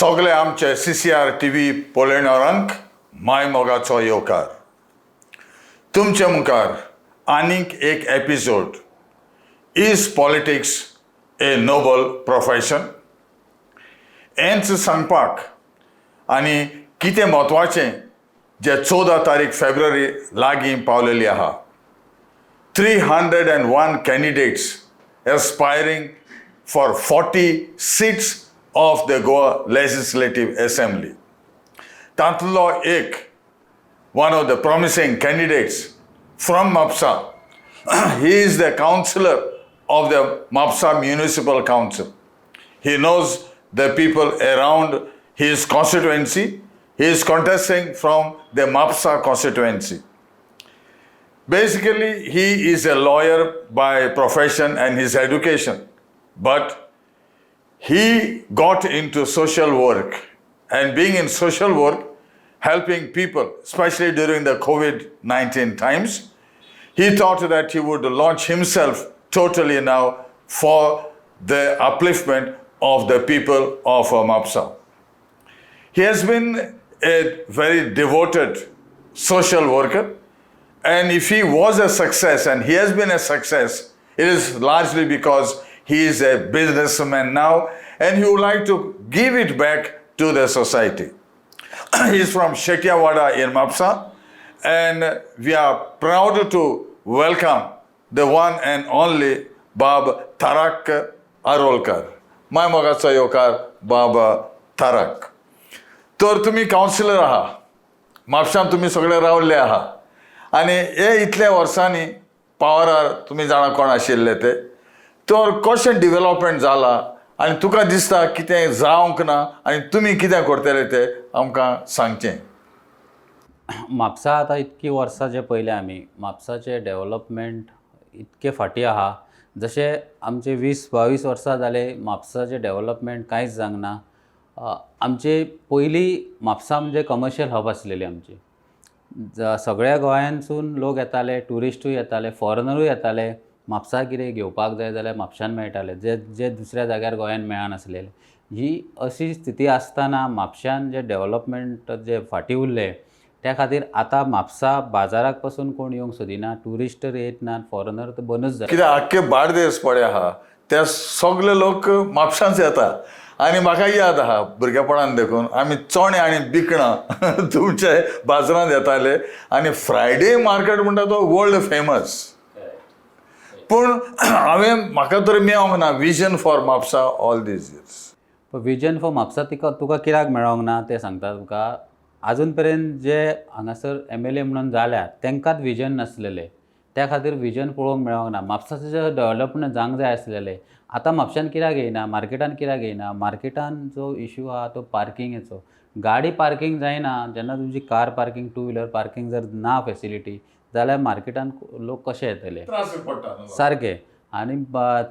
सगळे आमचे CCR TV पळयणाऱ्यांक माय मोगाचो येवकार. तुमचे मुखार आनीक एक episode is politics a noble profession हेंच सांगपाक आनी कितें म्हत्वाचें जे 14 तारीख फेब्रुवारी लागीं पावलेली आहा. 301 candidates aspiring for 40 seats of the Goa Legislative Assembly. Tantlo ek, one of the promising candidates from MAPSA. He is the councillor of the MAPSA Municipal Council. He knows the people around his constituency. He is contesting from the MAPSA constituency. Basically, he is a lawyer by profession and his education, but he got into social work, and being in social work, helping people, especially during the COVID-19 times, he thought that he would launch himself totally now for the upliftment of the people of MAPSA. He has been a very devoted social worker, and if he was a success, and he has been a success, it is largely because he is a businessman now, and he would like to give it back to the society. He is from Shetiyawada in MAPSA, and we are proud to welcome the one and only Bab Tarak Arolkar. माय मोगाचो येवकार बाब तारक. तर तुमी councillor आहा, म्हापशांत तुमी सगळे रावल्ले आहा, आनी हे इतल्या वर्सांनी पावरार तुमी जाणा कोण आशिल्ले ते. तर कशें डिवेलॉपमेंट जाला आनी तुका दिसता कितें जावंक ना आनी तुमी कितें करतले ते आमकां सांगचें. म्हापसा आतां इतकी वर्सां जे पयले आमी म्हापसाचें डेवलपमेंट इतके फाटीं आहा. जशें आमचे 20-22 वर्सां जाले म्हापसाचें डेवलपमेंट कांयच जावंक आमचे पयलीं म्हापसा म्हणजे कमर्शियल हब आसलेली आमची. सगळ्या गोंयांतसून लोक येताले, ट्युरिस्टूय येताले, फॉरेनरूय येताले. म्हापसा कितें घेवपाक जाय जाल्यार म्हापशान मेळटालें, जे दुसऱ्या जाग्यार गोंयान मेळनासलेलें. ही अशी स्थिती आसतना म्हापशान जे डेवलपमेंट जे फाटीं उरले त्या खातीर आतां म्हापसा बाजाराक पासून कोण येवंक सोदिना, ट्युरिस्ट येत नात, फॉरेनर तर बंदूच जाता. कित्याक आख्खे बार्देस पळय आहा ते सगळे लोक म्हापशांच येता. आनी म्हाका याद आहा भुरगेपणान देखून आमी चणे आनी बिकणां तुमचे बाजारांत येताले, आनी फ्रायडे मार्केट म्हणटा तो वर्ल्ड फेमस. पूण म्हाका तर मेळोंक ना vision for Mapusa all these years. Vision for Mapusa तुका कित्याक मेळोंक ना तें सांगता तुका. आजून पर्यंत जे हांगासर MLA म्हणून जाल्यात तांकांच विजन नासलेलें, त्या खातीर विजन पळोवंक मेळोंक ना. म्हापसाचें जे डेवलपमेंट जावंक जाय आसलेलें आतां म्हापशान कित्याक येयना, मार्केटान कित्याक येयना. मार्केटान जो इशू आहा तो पार्किंगेचो. गाडी पार्किंग जायना. जेन्ना तुमची car parking, two wheeler parking जर ना फेसिलिटी जाल्यार मार्केटान लोक कशे येतले सारके. आनी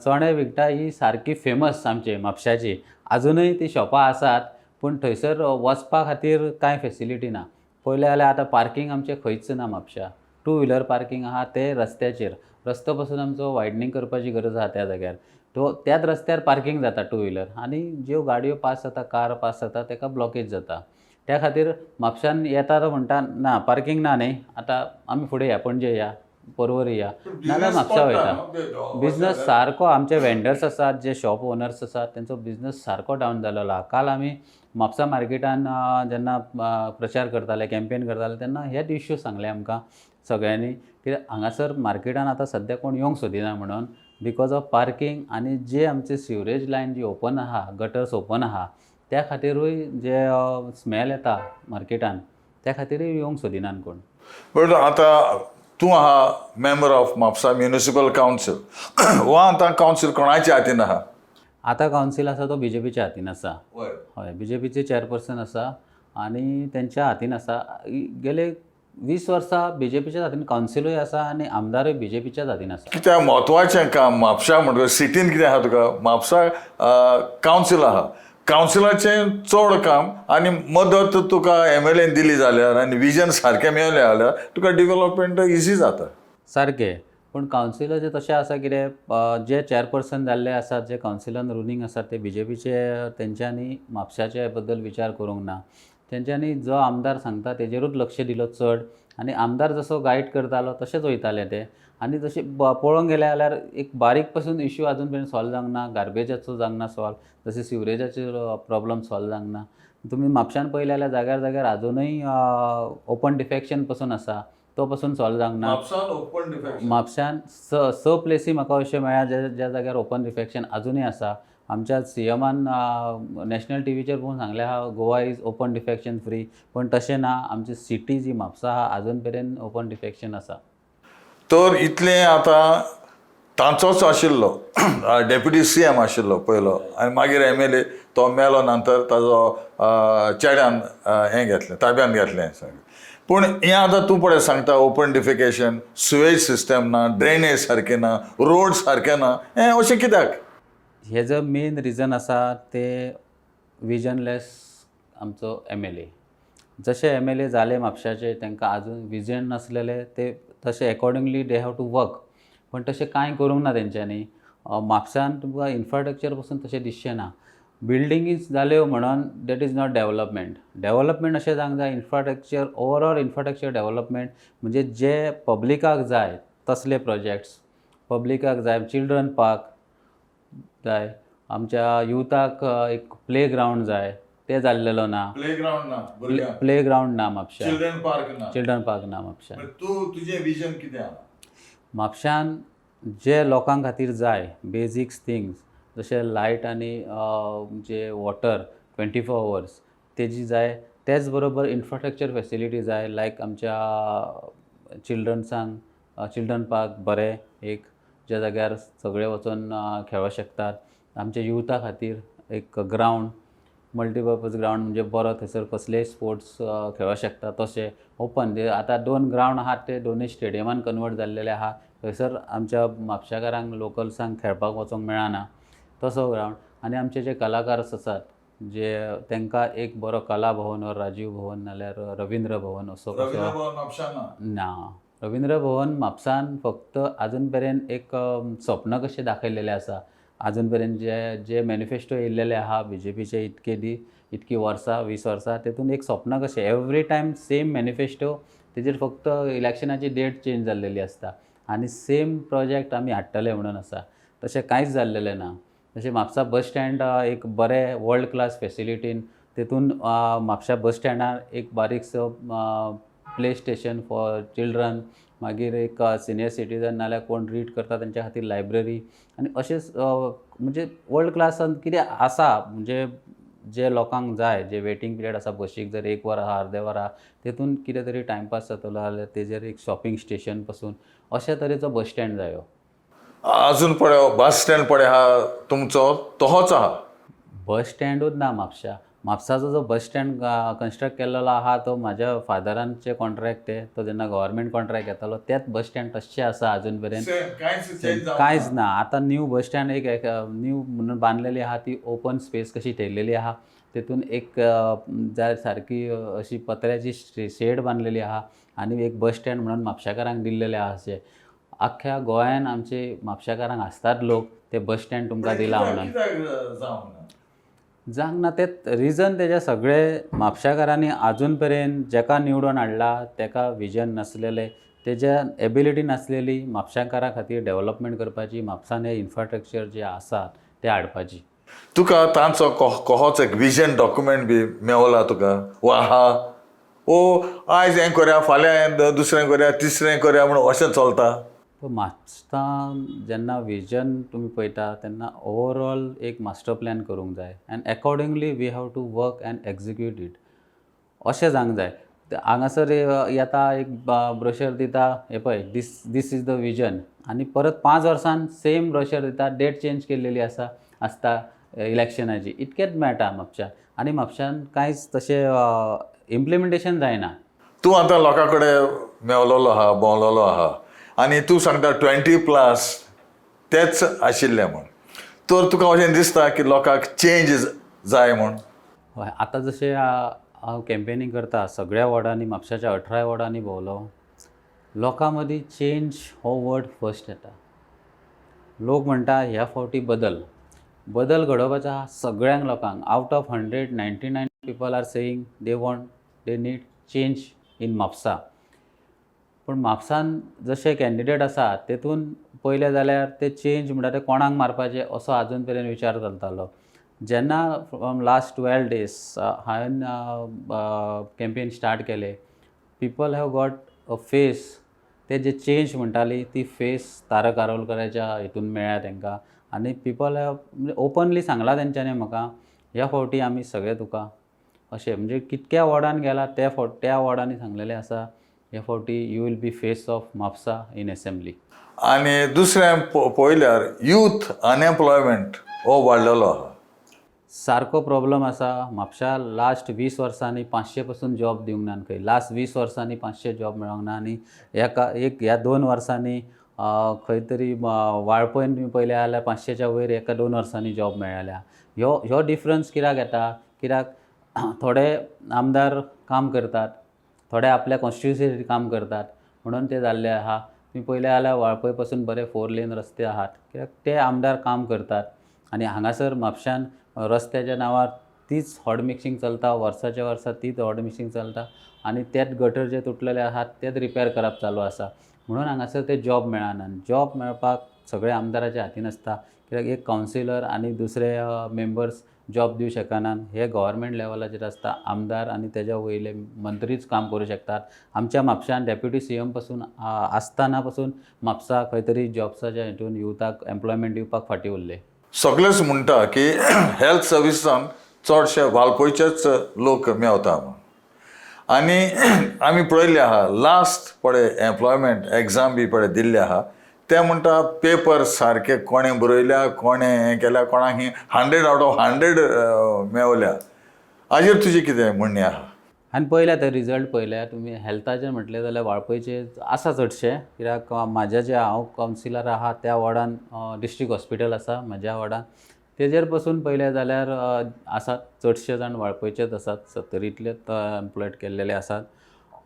चणे विकता ही सारकी फेमस आमची म्हापशाची. आजुनूय ती शॉपां आसात, पूण थंयसर वचपा खातीर कांय फेसिलिटी ना. पयले जाल्यार आतां पार्किंग आमचें खंयच ना म्हापशा. टू व्हिलर पार्किंग आहा ते रस्त्याचेर. रस्तो पासून आमचो वायडनींग करपाची गरज आहा त्या जाग्यार. तो त्याच रस्त्यार पार्किंग जाता टू व्हिलर, आनी ज्यो गाडयो पास जाता, कार पास जाता ताका ब्लॉकेज जाता. त्या खातीर म्हापशान येता तो म्हणटा ना पार्किंग ना न्ही, आतां आमी फुडें या, पणजे या, पर्वरी या, नाजाल्यार म्हापसा वयता. बिझनस सारको आमचे वेंडर्स आसात, जे शॉप ओनर्स आसात तांचो बिझनस सारको डावन जाल्लो आहा. काल आमी म्हापसा मार्केटान जेन्ना प्रचार करताले, कॅम्पेन करताले तेन्ना हेच इश्यू सांगले आमकां सगळ्यांनी, कित्याक हांगासर मार्केटान आतां सद्या कोण येवंक सोदिना म्हणून, बिकॉज ऑफ पार्किंग. आनी जे आमचे सिवरेज लायन जी ओपन आहा, गटर्स ओपन आहा, त्या खातीरूय जे स्मेल येता मार्केटान त्या खातीरूय येवंक सोदिनात कोण. बट आतां तूं आहा member of Mapusa municipal council, हो आतां कावन्सील कोणाच्या हातीन आहा? आतां कावन्सील आसा तो BJPच्या हातीन आसा. हय, BJPचे चेअरपर्सन आसा आनी तेंच्या हातीन आसा. गेले 20 वर्सां BJPच्याच हातीन कावन्सिलूय आसा आनी आमदारूय BJPच्याच हातीन आसा. कित्याक म्हत्वाचें काम म्हापशा म्हणटकच सिटीन कितें आहा तुका, म्हापसा कावन्सील आहा. कावन्सिलाचें चड काम आनी मदत तुका MLA दिली जाल्यार आनी विजन सारकें मेळलें जाल्यार तुका डेव्हलपमेंट इजी जाता. सारकें. पूण कावन्सिलाचे तशें आसा कितें जे चेअरपर्सन जाल्ले आसात, जे कावन्सिलान रुलींग आसात ते BJPचे, तेंच्यांनी म्हापशाचे बद्दल विचार करूंक ना. तेंच्यांनी जो आमदार सांगता तेजेरूच लक्ष दिलो चड, आनी आमदार जसो गायड करतालो तशेंच वयताले ते. आनी तशें पळोवंक गेले जाल्यार एक बारीक पासून इश्यू आजून पर्यंत सॉल्व जावंक ना. गार्बेजाचो जावंक ना सॉल्व, जशें सिवरेजाचो प्रॉब्लम सॉल्व जावंक ना. तुमी म्हापशान पळयलें जाल्यार जाग्यार जाग्यार आजुनूय ओपन डिफेक्शन पासून आसा, तो पासून सॉल्व जावंक ना. ओपन डिफेक्शन म्हापशान स प्लेसी म्हाका अशें मेळ्ळा ज्या जाग्यार ओपन डिफेक्शन आजुनूय आसा. आमच्या CMान नॅशनल टीव्हीचेर पळोवन सांगलें आहा Goa is open defection free, पण तशें ना. आमची सिटी जी म्हापसा आहा आजून पर्यंत ओपन डिफेक्शन आसा. तर इतलें आतां तांचोच आशिल्लो डेप्युटी CM आशिल्लो पयलो, आनी मागीर MLA तो मेलो नंतर ताजो चेड्यान हें घेतलें, ताब्यान घेतलें सगळें. पूण हें आतां तूं पळय सांगता ओपन डिफिकेशन, सुवेज सिस्टम ना, ड्रेनेज सारकें ना, रोड सारके ना, हें अशें कित्याक? हेजो मेन रिजन आसा ते विजनलेस आमचो MLA. जशे MLA जाले म्हापशाचे तांकां आजून विजन नासलेले, ते तशें accordingly they have to work, पण तशें कांय करूंक ना तेंच्यांनी. म्हापशान तुमकां इन्फ्रास्ट्रक्चर पासून तशें दिसचें ना. बिल्डिंगीज जाल्यो म्हणून that is not development. Development अशें जावंक जाय, इन्फ्रास्ट्रक्चर ओवरऑल इन्फ्रास्ट्रक्चर डेवलपमेंट म्हणजे जे पब्लिकाक जाय तसले प्रोजेक्ट्स पब्लिकाक जाय. चिल्ड्रन पार्क जाय, आमच्या युथाक एक प्ले ग्रावंड जाय, ते जाल्लेलो ना. प्लेग्राउंड ना, भुरग्यांक प्ले ग्रावंड ना म्हापशान. चिल्ड्रन पार्क ना. चिल्ड्रन पार्क ना म्हापशान. तुजें विजन कितें आहा? म्हापशान जे लोकां खातीर जाय बेजिक्स थिंग्स, जशे लायट आनी जे वॉटर 24 hours तेजी जाय. तेच बरोबर इन्फ्रास्ट्रक्चर फेसिलिटी जाय. लायक आमच्या चिल्ड्रन पार्क बरें एक, ज्या जाग्यार सगळे वचून खेळूं शकतात. आमच्या युथा खातीर एक ग्रावंड, मल्टीपर्पज ग्रावंड म्हणजे बरो, थंयसर कसलेय स्पोर्ट्स खेळूं शकता तशें ओपन. आतां 2 ग्रावंड आहात ते दोनूय स्टेडियमान कन्वर्ट जाल्लेले आहा. थंयसर आमच्या म्हापशाकारांक लोकल्सांक खेळपाक वचोंक मेळना तसो ग्रावंड. आनी आमचे जे कलाकार्स आसात जे तांकां एक बरो कला भवन वा राजीव भवन नाल्यार रवींद्र भवन असो ना. रवींद्र भवन म्हापसान फक्त आजून पर्यंत एक स्वप्न कशें दाखयलेलें आसा. आजून पर्यंत जे मॅनिफेस्टो येयल्लेले आहा BJPचे इतकी वर्सां 20 वर्सां, तेतून एक स्वप्न कशें एवरी टायम सेम मॅनिफेस्टो, तेजेर फक्त इलेक्शनाची डेट चेंज जाल्लेली आसता आनी सेम प्रोजेक्ट आमी हाडटले म्हणून आसा. तशें कांयच जाल्लेलें ना. जशें म्हापसा बस स्टँड एक बरें वर्ल्ड क्लास फेसिलिटीन, तेतून म्हापशा बस स्टँडार एक बारीकसो प्ले स्टेशन फॉर चिल्ड्रन, मागीर एक सिनियर सिटीजन नाल्यार कोण रीड करता तेंच्या खातीर लायब्ररी, आनी अशेंच म्हणजे वर्ल्ड क्लासान कितें आसा. म्हणजे जे लोकांक जाय, जे वेटींग पिरियड आसा बशीक, जर 1 वर आहा, अर्दे वर आहा, तेतून कितें तरी टायमपास जातलो जाल्यार तेजेर एक शॉपिंग स्टेशन पासून अशा तरेचो बस स्टँड जायो. अजून पळय बस स्टँड पळय आहा तुमचो तोच आहा? बस स्टँडूच ना म्हापशा. म्हापसाचो जो बस स्टँड कन्स्ट्रक्ट केल्लो आहा तो म्हाज्या फादरांचे कॉन्ट्रॅक्ट ते. तो जेन्ना गव्हर्मेंट कॉन्ट्रॅक्ट घेतालो तेच बस स्टँड तश्शें आसा आजून पर्यंत. कांयच ना. आतां न्यू बस स्टँड एक न्यू म्हणून बांदलेली आहा, ती ओपन स्पेस कशी ठेयलेली आहा. तेतून एक जाय सारकी अशी पत्र्याची शेड बांदलेली आहा आनी एक बस स्टँड म्हणून म्हापशाकारांक दिल्लेले आहा. अशें आख्ख्या गोंयान आमचे म्हापशाकारांक आसतात लोक, ते बस स्टँड तुमकां दिला म्हणून जावंक ना. ते रिजन तेजे सगळे म्हापशाकारांनी आजून पर्यंत जेका निवडून हाडला तेका विजन नासलेले, तेज्या एबिलिटी नासलेली म्हापशाकारां खातीर डेवलपमेंट करपाची, म्हापसान हे इन्फ्रास्ट्रक्चर जे आसा ते हाडपाची. तुका तांचो कोहोच एक विजन डॉक्युमेंट बी मेवला तुका वा आहा? आयज हें करया, फाल्यां हें दुसरें करया, तिसरें करया म्हणून अशें चलता? म्हापसान जेन्ना विजन तुमी पळयता तेन्ना ओवरऑल एक मास्टर प्लॅन करूंक जाय and accordingly we have to work and execute it अशें जावंक जाय. हांगासर येता एक ब्रोशर दिता, हे पळय दीस इज द विजन, आनी परत 5 वर्सान सेम ब्रोशर दिता, डेट चेंज केल्लेली आसता इलेक्शनाची. इतकेंच मेळटा म्हापशान, आनी म्हापशान कांयच तशें इम्प्लिमेंटेशन जायना. तूं आतां लोकां कडेन मेवलेलो आहा, भोंवलेलो आहा, आनी तूं सांगता 20+ तेच आशिल्ले म्हूण. तर तुका अशें दिसता की लोकांक चेंज जाय म्हूण? हय, आतां जशें हांव कॅम्पेनींग करता, सगळ्या वॉर्डांनी म्हापशाच्या 18 वॉर्डांनी भोंवलो. लोकां मदीं चेंज हो वर्ड फर्स्ट येता. लोक म्हणटा ह्या फावटी बदल घडोवपाचो आहा सगळ्यांक लोकांक. Out of 100 99 people are saying they need change in Mapusa. पूण म्हापसान जशे कॅन्डिडेट आसा तेतून पळयलें जाल्यार ते चेंज म्हणटा ते कोणाक मारपाचे असो आजून मेरेन विचार चलतालो. जेन्ना फ्रॉम लास्ट 12 डेज हांवें कॅम्पेन स्टार्ट केलें, people have got a face. ते जे चेंज म्हणटाली ती फेस तारक आरोलकराच्या हितून मेळ्ळ्या तांकां. आनी पीपल हॅव म्हणजे ओपनली सांगलां तेंच्यांनी म्हाका ह्या फावटी आमी सगळे तुका अशें म्हणजे कितक्या वॉर्डान गेला त्या वॉर्डांनी सांगलेलें आसा ह्या फावटी you will be face of Mapusa in assembly. आनी दुसरें पळयल्यार यूथ अनएम्प्लॉयमेंट हो वाडलेलो आहा. सारको प्रॉब्लम आसा. म्हापशा लास्ट 20 वर्सांनी 500 पसून जॉब दिवंक ना खंय. लास्ट 20 वर्सांनी 500 जॉब मेळोंक ना. आनी ह्या 2 वर्सांनी खंय तरी वाळपयन तुमी पळयलें जाल्यार 500च्या वयर एका 2 वर्सांनी जॉब मेळ्ळ्या. ह्यो डिफरन्स कित्याक येता? कित्याक थोडे आमदार काम करतात, थोडे आपल्या कॉन्स्टिट्युएन्सीसाठी काम करतात म्हणून ते जाल्ले आहा. तुमी पळयलें जाल्यार वाळपय पासून बरे 4 लेन रस्ते आहात कित्याक ते आमदार काम करतात. आनी हांगासर म्हापशान रस्त्याच्या नांवार तीच हॉट मिक्सिंग चलता, वर्साच्या वर्सा तीच हॉट मिक्सिंग चलता. आनी तेच गटर जे तुटलेले आहात तेच रिपेर करप चालू आसा. म्हणून हांगासर ते जॉब मेळना. जॉब मेळपाक सगळे आमदाराच्या हातीन आसता कित्याक एक कावन्सिलर आनी दुसरे मेंबर्स जॉब दिवं शकनात. हे गव्हर्मेंट लेवलाचेर आसता. आमदार आनी तेज्या वयले मंत्रीच काम करूं शकतात. आमच्या म्हापशान डेप्युटी CM पासून आसतना पासून म्हापसा खंय तरी जॉब्साच्या हितून युथाक एम्प्लॉयमेंट दिवपाक फाटीं उरले. सगळेच म्हणटा की हेल्थ सर्विसान चडशे वाळपयचेच लोक मेवता म्हूण. आनी आमी पळयल्लें आहा लास्ट पळय एम्प्लॉयमेंट एग्जाम बी पळय दिल्ले आहा ते म्हणटा पेपर सारके कोणें बरयल्या, कोणें हें केल्या, कोणाक 100 आउट ऑफ 100 मेवल्या. हाजेर तुजें कितें म्हणणें आहा? आनी पळयल्या ते रिजल्ट पळयल्या तुमी. हेल्थाचें म्हटलें जाल्यार वाळपयचे आसा चडशे. कित्याक जे हांव कावन्सिलर आहा त्या वॉर्डान डिस्ट्रिक्ट हॉस्पिटल आसा म्हज्या वॉर्डान. तेजेर पसून पळयलें जाल्यार आसात चडशे जाण वाळपयचेच आसात. 70 एम्प्लॉयड केल्लेले आसात.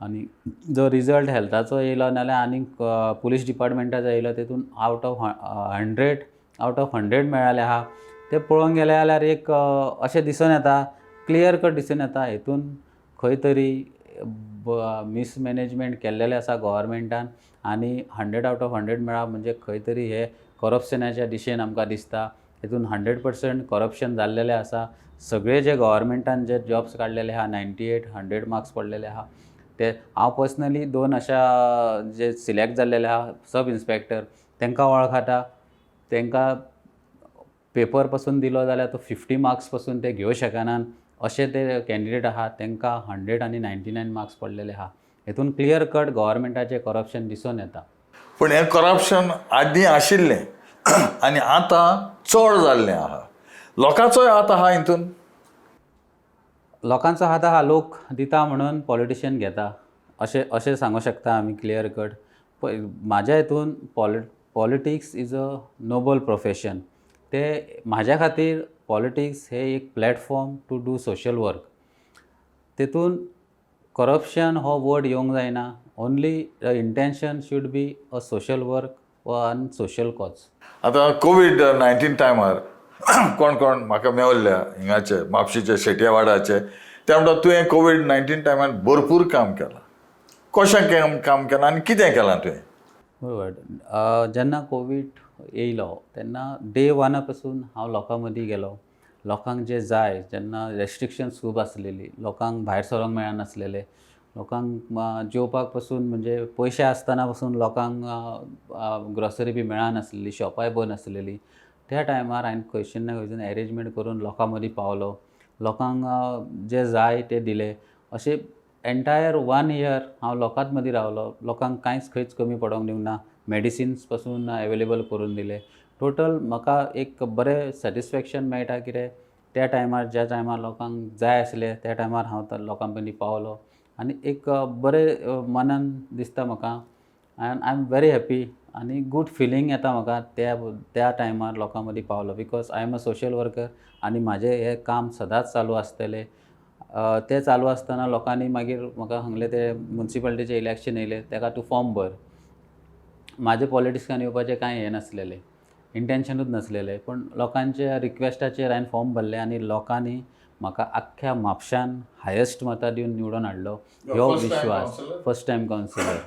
आनी जो रिजल्ट हेल्थाचो येयलो नाल्यार आनीक पुलीस डिपार्टमेंटाचो येयलो तेतून आउट ऑफ 100 मेळ्ळेले आहा. ते पळोवंक गेले जाल्यार एक अशें दिसून येता, क्लियर कट दिसून येता हेतून खंय तरी मिसमॅनेजमेंट केल्लेलें आसा गव्हर्मेंटान. आनी 100 आउट ऑफ 100 मेळप म्हणजे खंय तरी हे करप्शनाच्या दिशेन आमकां दिसता. हेतून 100% करप्शन जाल्लेलें आसा. सगळे जे गव्हर्मेंटान जे जॉब्स काडलेले आहा 98 100 मार्क्स पडलेले आहा ते हांव पर्सनली 2 अशा जे सिलेक्ट जाल्लेले आहा सब इन्स्पेक्टर तांकां वळखता. तांकां पेपर पासून दिलो जाल्यार तो 50 मार्क्स पासून ते घेवं शकनात. अशे ते कॅन्डिडेट आहात तांकां 100 आनी 99 मार्क्स पडलेले आहा. हेतून क्लियर कट गव्हर्मेंटाचें करप्शन दिसून येता. पूण हें करप्शन आदीं आशिल्लें आनी आतां चड जाल्लें आहा. लोकांचोय हात आहा हितून? लोकांचो हात आहा. लोक दिता म्हणून पॉलिटिशियन घेता अशें सांगूं शकता आमी क्लियर कट. म्हाज्या हितून politics is a noble profession. ते म्हाज्या खातीर पॉलिटिक्स हे एक platform to do social work. तेतून करप्शन हो वर्ड येवंक जायना. Only the intention should be a social work one social cause. आतां कोविड-19 टायमार कोण कोण म्हाका मेवल्ल्या हिंगाचे म्हापशेचे शेटया वाड्याचे ते म्हणटा तुवें कोविड-19 टायमार भरपूर काम केलां. कशें काम केलां आनी कितें केलां तुवें? बरोबर. जेन्ना कोवीड येयलो तेन्ना डे 1 पासून हांव लोकां मदीं गेलो. लोकांक जे जाय जेन्ना रेस्ट्रिक्शन्स खूब आसलेली, लोकांक भायर सरोंक मेळनासलेले, लोकांक जेवपाक पासून म्हणजे पयशे आसतना पासून लोकांक ग्रॉसरी बी मेळनासलेली, शॉपाय बंद आसलेली. त्या टायमार हांवें खंयच्यान ना खंयच्यान एरेंजमेंट करून लोकां मदीं पावलो. लोकांक जे जाय ते दिले. अशें एन्टायर 1 इयर हांव लोकांच मदीं रावलो. लोकांक कांयच खंयच कमी पडोंक दिवंक ना. मेडिसिन्स पासून एवेलेबल करून दिले. टोटल म्हाका एक बरें सॅटिस्फॅक्शन मेळटा कितें त्या टायमार ज्या टायमार लोकांक जाय आसले त्या टायमार हांव लोकां मदीं पावलो. आनी एक बरें मनान दिसता म्हाका. आय एम व्हेरी हॅपी आनी गूड फिलींग येता म्हाका त्या टायमार लोकां मदीं पावलो. Because I am a social worker आनी म्हाजें हें काम सदांच चालू आसतलें. ते चालू आसतना लोकांनी मागीर म्हाका सांगलें ते म्युन्सिपालिटीचें इलेक्शन येयलें ताका तूं फॉर्म भर. माझे पॉलिटिक्सान येवपाचें कांय हें नासलेलें, इंटेन्शनूच नासलेलें, पूण लोकांच्या रिक्वेस्टाचेर हांवें फॉर्म भरलें आनी लोकांनी म्हाका आख्ख्या म्हापशान हायेस्ट मतां दिवन निवडून हाडलो. ह्यो विश्वास फर्स्ट टायम कावन्सिलर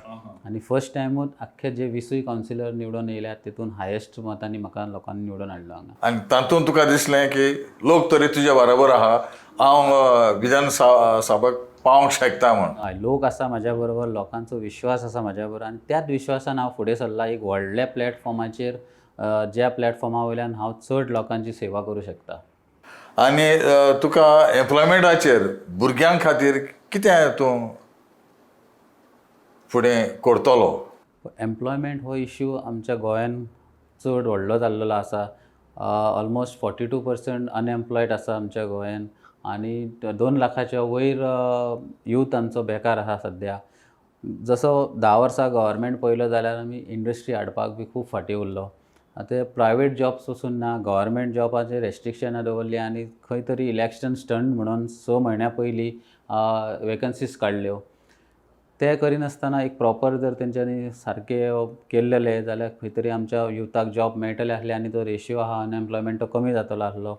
आनी फर्स्ट टायमूच आख्खे जे 20 कावन्सिलर निवडून येयल्यात तितून हायेस्ट मतांनी म्हाका लोकांनी निवडून हाडलो हांगा. आनी तातूंत तुका दिसलें की लोक तरी तुज्या बरोबर आहा, हांव विधान सभाक पावंक शकता म्हण. हय, लोक आसा म्हाज्या बरोबर, लोकांचो विश्वास आसा म्हाज्या बरोबर आनी त्याच विश्वासान हांव फुडें सरला एक व्हडल्या प्लॅटफॉर्माचेर, ज्या प्लॅटफॉर्मा वयल्यान हांव चड लोकांची सेवा करूं शकता. आनी तुका एम्प्लॉयमेंटाचेर भुरग्यां खातीर कितें तूं फुडें करतलो? एम्प्लॉयमेंट हो इश्यू आमच्या गोंयान चड व्हडलो जाल्लो आसा. ऑलमोस्ट 42% अनएम्प्लॉयड आसा आमच्या गोंयान आनी 2 लाखाच्या वयर यूथ आमचो बेकार आसा सद्या. जसो 10 वर्सां गव्हर्मेंट पळयलो जाल्यार आमी इंडस्ट्री हाडपाक बी खूब फाटीं उरलो. आतां प्रायवेट जॉब्स पसून ना, गव्हर्मेंट जॉबाचेर रेस्ट्रिक्शनां दवरली आनी खंय तरी इलेक्शन स्टंट म्हणून 6 म्हयन्या पयलीं वेकन्सीज काडल्यो. ते करिनासतना एक प्रॉपर जर तेंच्यांनी सारके केल्लेले जाल्यार खंय तरी आमच्या युथाक जॉब मेळटले आसले आनी तो रेशियो आहा अनएम्प्लॉयमेंट तो कमी जातलो आसलो.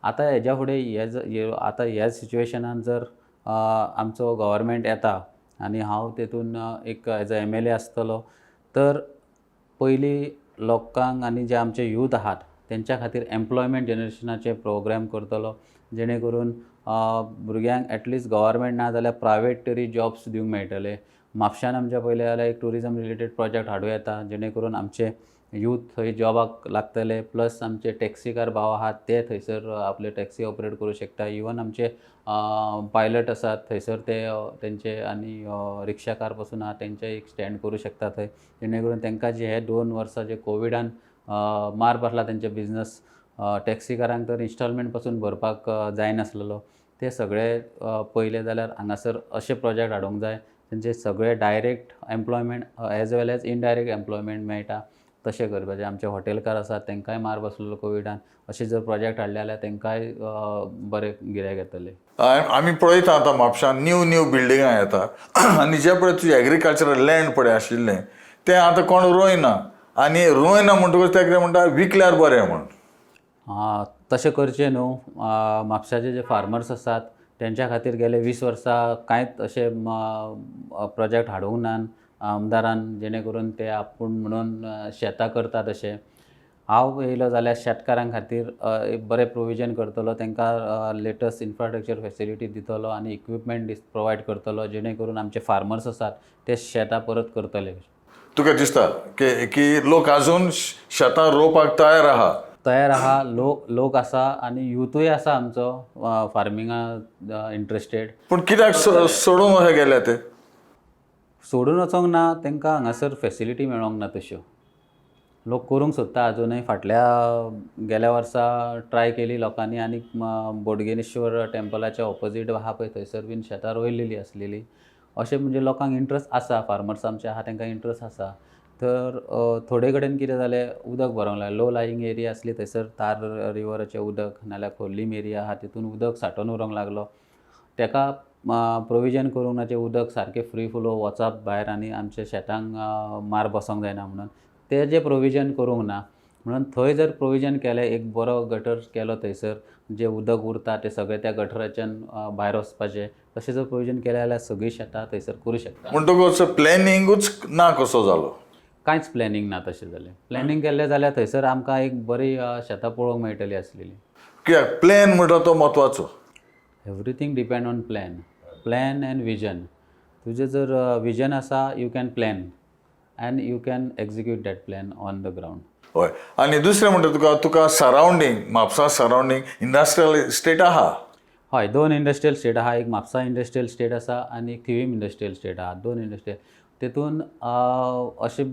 आतां हेज्या फुडें आतां ह्या सिच्युएशनान जर आमचो गव्हर्मेंट येता आनी हांव तेतून एक एज अ MLA आसतलो तर पयलीं लोकांक आनी जे आमचे यूथ आहात तेंच्या खातीर एम्प्लॉयमेंट जनरेशनाचे प्रोग्राम करतलो, जेणे करून भुरग्यांक एटलिस्ट गव्हर्मेंट ना जाल्यार प्रायवेट तरी जॉब्स दिवंक मेळटले. म्हापशान आमच्या पयले जाल्यार एक टुरिजम रिलेटेड प्रोजेक्ट हाडूं येता, जेणे करून आमचे यूथ थंय जॉबाक लागतले. प्लस आमचे टॅक्सीकार भाव आहात ते थंयसर आपले टॅक्सी ऑपरेट करूं शकता. इवन आमचे पायलट आसात थंयसर ते तेंचे आनी रिक्षाकार पसून आहा तेंचे एक स्टँड करूं शकता थंय, जेणे करून तांकां जे हे 2 वर्सां जे कोविडान मार बसला तेंचे बिझनस, टॅक्सीकारांक तर इन्स्टॉलमेंट पसून भरपाक जायनासलेलो, ते सगळे पयले जाल्यार हांगासर अशे प्रोजेक्ट हाडूंक जाय तेंचे सगळे direct employment age well age indirect employment मेळटा तशें करपाचें. आमचे हॉटेलकार आसात तांकांय मार बसलेलो कोविडान, अशे जर प्रोजेक्ट हाडले जाल्यार तांकांय बरें गिरायक येतलें. आमी पळयता आतां म्हापशान न्यू बिल्डिंगां येता आनी जे पळय तुजें एग्रीकल्चरल लँड पळय आशिल्लें तें आतां कोण रोयना आनी रोयना म्हणटकूच ते कितें म्हणटा विकल्यार बरें म्हण. तशें करचें न्हू. म्हापशाचे जे फार्मर्स आसात तेंच्या खातीर गेले 20 वर्सां कांयच अशे प्रोजेक्ट हाडूंक नान आमदारान, जेणे करून ते आपूण म्हणून शेतां करतात अशें. हांव येयलो जाल्यार शेतकारां खातीर एक बरें प्रोविजन करतलो, तांकां लेटस्ट इन्फ्रास्ट्रक्चर फेसिलिटी दितलो आनी इक्विपमेंट प्रोवायड करतलो, जेणे करून आमचे फार्मर्स आसात ते शेतां परत करतले. तुका दिसता की लोक आजून शेतां रोवपाक तयार आहा? लोक आसा आनी युथूय आसा आमचो फार्मिंगा इंट्रस्टेड. पूण कित्याक सोडून अशें गेले ते? सोडून वचोंक ना, तांकां हांगासर फेसिलिटी मेळोंक ना तश्यो. लोक करूंक सोदता अजुनूय. गेल्या वर्सा ट्राय केली लोकांनी आनी बोडगेनेश्वर टेम्पलाच्या ऑपोजीट आहा पळय थंयसर बीन शेतां रोयलेली आसलेली. अशें म्हणजे लोकांक इंट्रस्ट आसा, फार्मर्स आमचे आहा तांकां इंट्रस्ट आसा. तर थोडे कडेन कितें जालें, उदक भरोंक लागलें. लो लायिंग एरिया आसली थंयसर तार रिवराचें उदक नाल्यार खोर्लीम एरिया आहा तितून उदक सांठोवन उरोंक लागलो. ताका प्रोविजन करूंक ना, उदक सारकें फ्री फ्लो वचप भायर आनी आमच्या शेतांक मार बसोंक जायना म्हणून ते जे प्रोविजन करूंक ना. म्हणून थंय जर प्रोविजन केलें, एक बरो गटर केलो थंयसर, जे उदक उरता ते सगळें त्या गटराच्यान भायर वचपाचें, तशें जर प्रोविजन केलें जाल्यार सगळीं शेतां थंयसर करूं शकता. म्हणटकूच प्लॅनिंगूच ना कसो जालो? कांयच प्लॅनिंग ना तशें जालें. प्लॅनिंग केल्लें जाल्यार थंयसर आमकां एक बरी शेतां पळोवंक मेळटली आसलेली. कित्याक प्लॅन म्हणटा तो म्हत्वाचो. Everything depend on plan and vision. तुजें जर विजन आसा you can plan and you can execute that plan on the ground. हय. आनी दुसरें म्हणटा तुका surrounding, Mapusa surrounding industrial estate आहा? हय, 2 इंडस्ट्रियल स्टेट आहा. एक म्हापसा इंडस्ट्रियल स्टेट आसा आनी एक थिवीम इंडस्ट्रियल स्टेट आहा. 2 इंडस्ट्रियल. तेतून अशे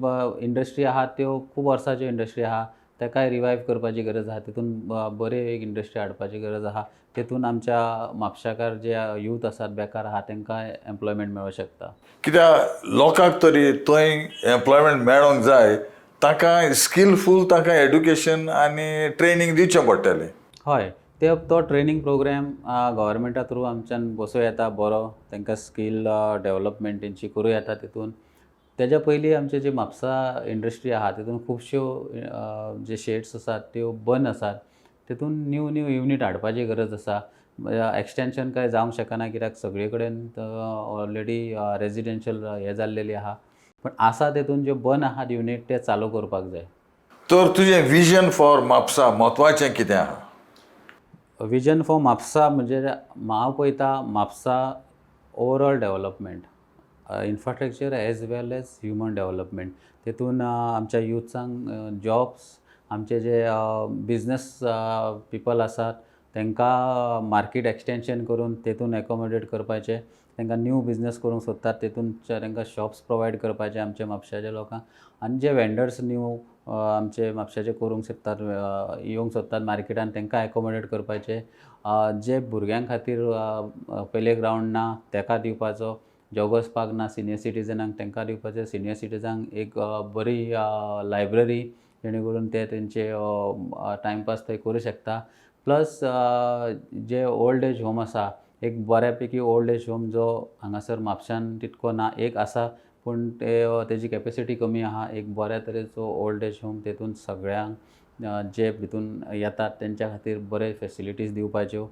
इंडस्ट्री आहा त्यो खूब वर्साच्यो इंडस्ट्री आहा, ताकाय रिवायव करपाची गरज आहा. तितून बरे एक इंडस्ट्री हाडपाची गरज आहा. तेतून आमच्या म्हापशाकार जे यूथ आसात बेकार आहा तांकां एम्प्लॉयमेंट मेळूं शकता. कित्याक लोकांक तरी थंय एम्प्लॉयमेंट मेळोंक जाय, ताका स्किलफूल ताका एड्युकेशन आनी ट्रेनींग दिवचें पडटलें. हय, तो ट्रेनींग प्रोग्राम गव्हर्मेंटा थ्रू आमच्यान बसूं येता बरो, तांकां स्कील डेवलपमेंट तेंची करूं येता तितून. तेज्या पयलीं आमचे जे म्हापसा इंडस्ट्री आहा तितून खुबश्यो जे शेड्स आसात त्यो बंद आसात. तितून न्यू युनीट हाडपाची गरज आसा. एक्सटेंशन काय जावंक शकना कित्याक सगळे कडेन ऑलरेडी रेजिडेन्शियल हे जाल्लेली आहा. पण आसा तितून जे बंद आहात युनीट ते चालू करपाक जाय. तर तुजें विजन फॉर म्हापसा म्हत्वाचें कितें आहा? विजन फॉर म्हापसा म्हणजे हांव पळयता Mapusa overall development, infrastructure as well as human development. तितून आमच्या युथ्सांक जॉब्स, आमचे जे बिझनस पीपल आसात तांकां मार्केट एक्सटेंशन करून तितून एकोमोडेट करपाचें. तांकां न्यू बिझनस करूंक सोदतात तितून तांकां शॉप्स प्रोवायड करपाचे आमच्या म्हापशाच्या लोकांक. आनी जे वेंडर्स न्यू आमचे म्हापशाचे करूंक सोदतात, येवंक सोदतात मार्केटान तांकां एकोमोडेट करपाचे. जे भुरग्यां खातीर प्ले ग्रावंड ना ताका दिवपाचो, जॉगर्स पार्क ना सिनियर सिटीजनांक तांकां दिवपाचें. सिनियर सिटीजनांक एक बरी लायब्ररी जेणे करून ते तेंचे टायमपास थंय करूं शकता. प्लस जे ओल्ड एज होम आसा, एक बऱ्यापैकी ओल्ड एज होम जो हांगासर म्हापशान तितको ना, एक आसा पूण तेजी कॅपेसिटी कमी आहा. एक बऱ्या तरेचो ओल्ड एज होम तितून सगळ्यांक जे भितून येतात तेंच्या खातीर बरे फॅसिलिटीज दिवपाच्यो.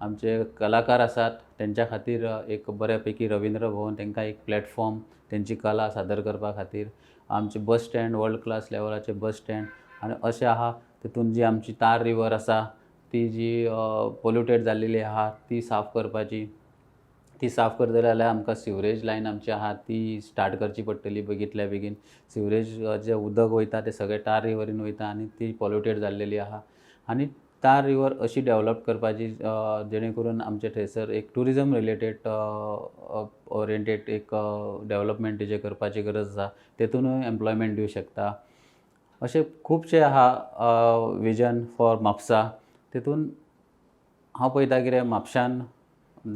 आमचे कलाकार आसात तेंच्या खातीर एक बऱ्यापैकी रविंद्र भवन तांकां एक प्लॅटफॉर्म तेंची कला सादर करपा खातीर. आमचे बस स्टँड वर्ल्ड क्लास लेवलाचे बस स्टँड आनी अशें आहा. तितून जी आमची तार रिवर आसा ती जी पोल्युटेड जाल्लेली आहा ती साफ करपाची. ती साफ करतले जाल्यार आमकां सिवरेज लायन आमची आहा ती स्टार्ट करची पडटली बेगींतल्या बेगीन. सिवरेज जे उदक वयता ते सगळे तार रिवरीन वयता आनी ती पोल्युटेड जाल्लेली आहा. आनी तार रिवर अशी डेवलप करपाची जेणे करून आमचे थंयसर एक ट्युरिजम रिलेटेड ओरिएंटेड एक डेवलपमेंट तेजे करपाची गरज आसा. तेतूनय एम्प्लॉयमेंट दिवं शकता. अशे खुबशे आहा विजन फॉर म्हापसा. तितून हांव पळयता कितें म्हापशान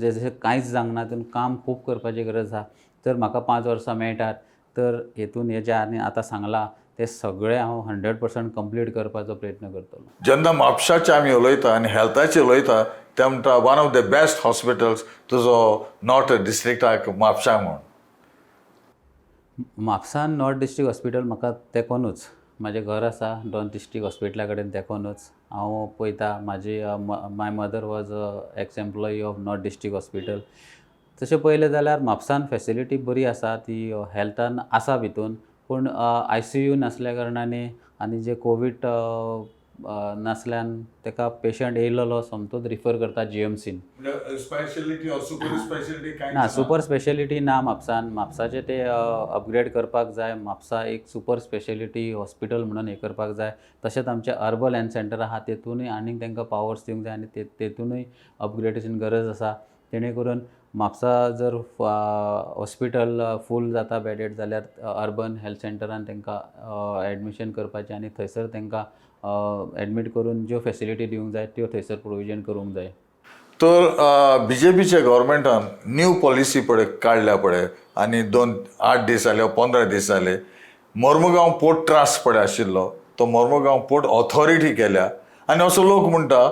जशें कांयच जावंक ना तितून काम खूब करपाची गरज आहा. जर म्हाका 5 वर्सां मेळटात तर हेतून हे जे हांवें आतां सांगलां ते सगळे हांव 100% कंप्लीट करपाचो प्रयत्न करतलो. जेन्ना म्हापशाचे आमी उलयता आनी हेल्थाचेर उलयता ते म्हणटा one of the best hospitals तुजो नॉर्थ डिस्ट्रिक्टाक म्हापशां म्हूण. म्हापसान नॉर्थ डिस्ट्रिक्ट हॉस्पिटल म्हाका तेकोनूच, म्हाजें घर आसा नॉर्थ डिस्ट्रिक्ट हॉस्पिटला कडेन तेकोनूच. हांव पळयता म्हाजी माय mother was ex employee of north district hospital. तशें पळयलें जाल्यार म्हापसान फॅसिलिटी बरी आसा, ती हेल्थान आसा भितून. पूण ICU नासल्या कारणांनी आनी जे कोवीड नासल्यान ताका पेशंट येयलोलो समतोच रिफर करता GMCन. स्पेशलिटी ऑर सुपर स्पेशलिटी कांय ना, सुपर स्पेशलिटी ना म्हापसान. म्हापसाचें ते अपग्रेड करपाक जाय. म्हापसा एक सुपर स्पेशलिटी हॉस्पिटल म्हणून हे करपाक जाय. तशेंच आमचे अर्बन हेल्थ सेंटर आहा तेतूनय आनीक तांकां पावर्स दिवंक जाय आनी तेतूनय अपग्रेडेशन गरज आसा. जेणे करून म्हापसा जर हॉस्पिटल फूल जाता बेडेड जाल्यार अर्बन हेल्थ सेंटरान तांकां एडमिशन करपाचें आनी थंयसर तांकां एडमीट करून ज्यो फॅसिलिटी दिवंक जाय त्यो थंयसर प्रोविजन करूंक जाय. तर BJPच्या गव्हर्मेंटान न्यू पॉलिसी पळय काडल्या पळय आनी 8 दीस जाले 15 दीस जाले. मोर्मुगांव पोर्ट ट्रस्ट पळय आशिल्लो तो मोर्मुगांव पोर्ट ऑथॉरिटी केल्या आनी असो लोक म्हणटा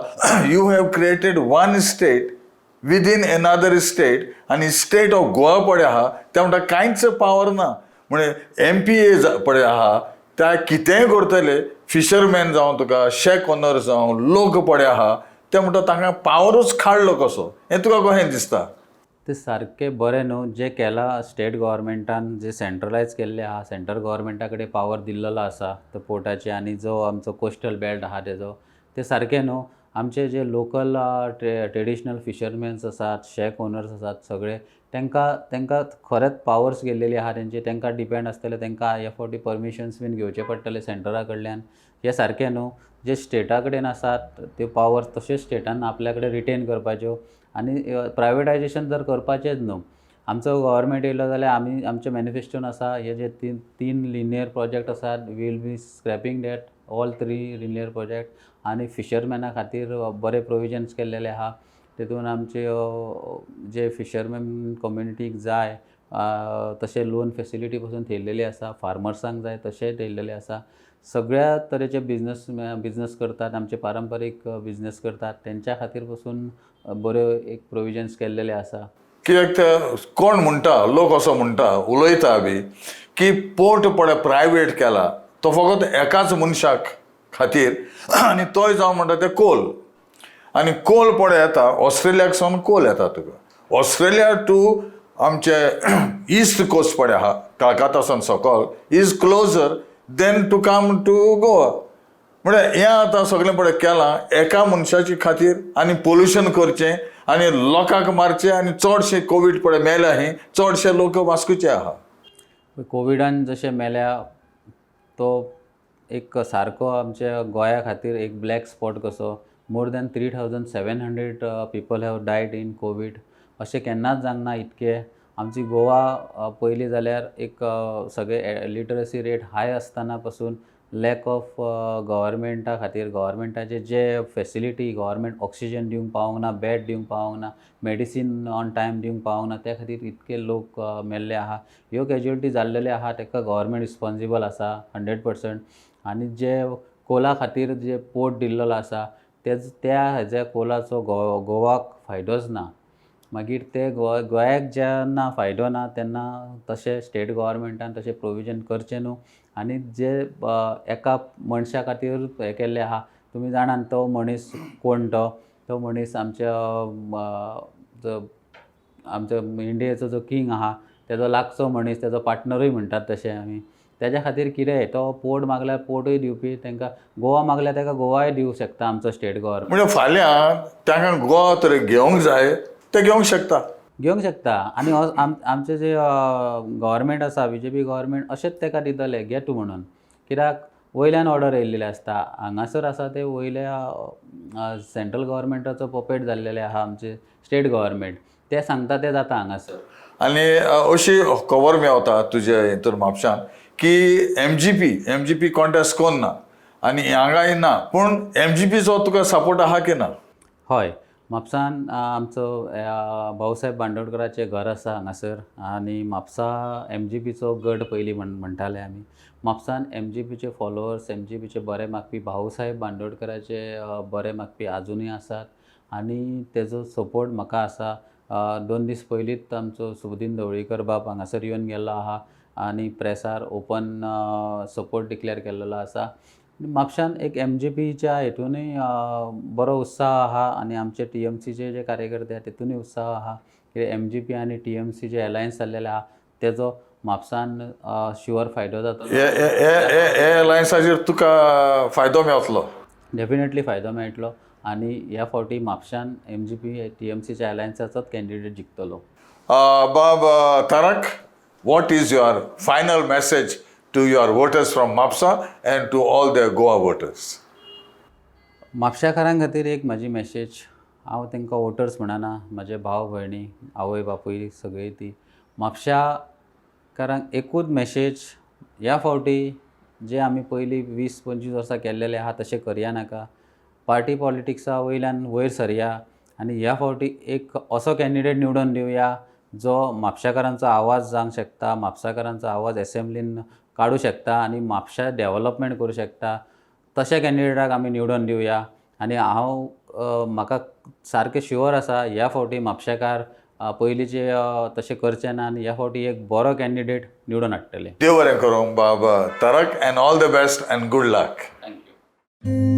you have created one state within another state आनी स्टेट ऑफ गोवा पळय आहा त्या म्हणटा कांयच पावर ना. म्हणजे MPA पळय आहा त्या कितेंय करतले, फिशरमॅन जावं तुका शेक ओनर जावं लोक पळय आहा ते म्हणटा तांकां पावरूच काडलो कसो. हें तुका कशें दिसता? ते सारकें बरें न्हू. जें केलां स्टेट गव्हर्मेंटान, जे सेंट्रलायज केल्लें आहा, सेंट्रल गव्हर्मेंटा कडेन पावर दिल्लो आसा तो पोर्टाचे आनी जो आमचो कोस्टल बेल्ट आहा तेजो, ते सारकें न्हू. आमचे जे लोकल ट्रेडिशनल फिशरमॅन्स आसात, शेक ओनर्स आसात सगळे, तांकां खरेंच पावर्स गेल्लेली आहा तेंचे. तांकां डिपेंड आसतले, तांकां ह्या फावटी परमिशन्स बीन घेवचे पडटले सेंटरा कडल्यान. हें सारकें न्हू. जे स्टेटा कडेन आसात त्यो पावर्स तशेच स्टेटान आपल्या कडेन रिटेन करपाच्यो आनी प्रायवेटायजेशन जर करपाचेंच न्हू. आमचो गव्हर्मेंट येयलो जाल्यार आमी आमच्या मॅनिफेस्टोन आसा हे जे 3 लिनियर प्रोजेक्ट आसात, will be scrapping that all 3 linear project. आनी फिशरमॅना खातीर बरे प्रोविजन्स केल्लेले आहा. तितून आमचे जे फिशरमॅन कम्युनिटीक जाय तशें लोन फेसिलिटी पासून थेयल्लेली आसा, फार्मर्सांक जाय तशेंय थेयल्लेले आसा. सगळ्या तरेचे बिझनस करतात, आमचे पारंपारीक बिझनस करतात तेंच्या खातीर पासून बऱ्यो एक प्रोविजन्स केल्लेले आसा. कित्याक ते कोण म्हणटा, लोक असो म्हणटा, उलयता बी की पोर्ट पळय प्रायवेट केला तो फकत एकाच मनशाक खातीर आनी तोय जावन म्हणटा ते कोल. आनी कोल पळय येता ऑस्ट्रेलियाक सावन कोल येता तुका. ऑस्ट्रेलिया टू आमचे ईस्ट कोस्ट पळय आहा कलकत्ता सावन सकयल is closer than to come to Goa. म्हणजे हें आतां सगळें पळय केलां एका मनशाची खातीर आनी पोल्युशन करचें आनी लोकांक मारचें आनी चडशे कोवीड पळय मेल्या ही चडशे लोक वास्कोचे आहा. कोविडान जशें मेल्या तो एक सारको आमच्या गोंया खातीर एक ब्लॅक स्पॉट कसो. More than 3700 people have died in Covid. अशें केन्नाच जावंक ना इतके. आमची गोवा पयलीं जाल्यार एक सगळे लिटरसी रेट हाय आसतना पासून लॅक ऑफ गव्हर्मेंटा खातीर गव्हर्मेंटाचे जे फेसिलिटी गव्हर्मेंट ऑक्सिजन दिवंक पावोंक ना, बॅड दिवंक पावोंक ना, मेडिसीन ऑन टायम दिवंक पावोंक ना, त्या खातीर इतके लोक मेल्ले आहा. ह्यो कॅज्युअलिटी जाल्लेले आहा ताका गव्हर्मेंट रिस्पॉन्सिबल आसा 100%. आनी जे कोला खातीर जे पोर्ट दिल्लो आसा त्या हेज्या कोलाचो गोवाक फायदोच ना. मागीर ते गोंयाक जेन्ना फायदो ना तेन्ना तशें स्टेट गव्हर्मेंटान तशें प्रोविजन करचें न्हू. आनी जे एका मनशा खातीर हें केल्लें आहा तुमी जाणात तो मनीस कोण तो मनीस आमच्या इंडियेचो जो किंग आहा तेजो लागचो मनीस, तेजो पार्टनरूय म्हणटात तशें आमी. तेज्या खातीर कितें तो पोर्ट मागल्यार पोर्टूय दिवपी, तांकां गोवा मागल्यार ताका गोवाय दिवंक शकता आमचो स्टेट गव्हर्मेंट. म्हणजे फाल्यां तांकां गोवा तर घेवंक जाय ते घेवंक शकता. आनी आमचे जे गव्हर्मेंट आसा BJP गव्हर्मेंट अशेंच ताका दितले घे तूं म्हणून. कित्याक वयल्यान ऑर्डर येयल्लेले आसता. हांगासर आसा ते वयल्या सेंट्रल गव्हर्मेंटाचो पपेट जाल्लेले आहा आमचे स्टेट गव्हर्मेंट. ते सांगता ते जाता हांगासर. आनी अशी खबर मेवता तुजे हितूर म्हापशान की MGP कॉन्टेस्ट कोन्ना आनी हांगाय ना, पूण MGPचो तुका सपोर्ट आहा की ना? हय, म्हापसान आमचो भाऊसाहेब बांदोडकराचें घर आसा हांगासर. आनी म्हापसा MGPचो गड पयलीं म्हणटाले आमी. म्हापसान MGPचे फॉलोवर्स, MGPचे बरे मागपी, भाऊसाहेब बांदोडकराचे बरे मागपी आजुनूय आसात. आनी तेजो सपोर्ट म्हाका आसा. 2 दीस पयलींच आमचो सुदीन ढवळीकर बाब हांगासर येवन गेल्लो आहा आनी प्रेसार ओपन सपोर्ट डिक्लेअर केल्लो आसा. म्हापशान एक MGPच्या हेतूनय बरो उत्साह आहा आनी आमचे TMCचे जे कार्यकर्ते आहा तेतूनय उत्साह आहा. कित्याक MGP आनी TMC जे अलायन्स जाल्लेले आहा तेजो म्हापसान शुअर फायदो जातलो. हे अलायन्साचेर तुका फायदो मेवतलो? डेफिनेटली फायदो मेळटलो. आनी ह्या फावटी म्हापशान MGP TMCच्या अलायन्साचोच कॅन्डिडेट जिखतलो. बाब तारक, what is your final message to your voters from Mapsa and to all the Goa voters? म्हापशाकारां खातीर एक म्हाजी मॅसेज. हांव तांकां वोटर्स म्हणना, म्हाजे भाव भयणी, आवय बापूय सगळीं ती म्हापशाकारांक एकूच मॅसेज. ह्या फावटी जे आमी पयलीं 20-25 वर्सां केल्लेले आहा तशें करया नाका. पार्टी पॉलिटिक्सा वयल्यान वयर सरया आनी ह्या फावटी एक असो कॅन्डिडेट निवडून दिवया जो म्हापशाकारांचो आवाज जावंक शकता, म्हापशाकारांचो आवाज एसेंब्लीन काडूं शकता आनी म्हापशा डेव्हलपमेंट करूं शकता. तशा कॅन्डिडेटाक आमी निवडून दिवया. आनी म्हाका सारकें शुअर आसा ह्या फावटी म्हापशाकार पयलींचे तशें करचे ना आनी ह्या फावटी एक बरो कॅन्डिडेट निवडून हाडटले. देव बरें करूं बाब तारक, and all the best and good luck. Thank you.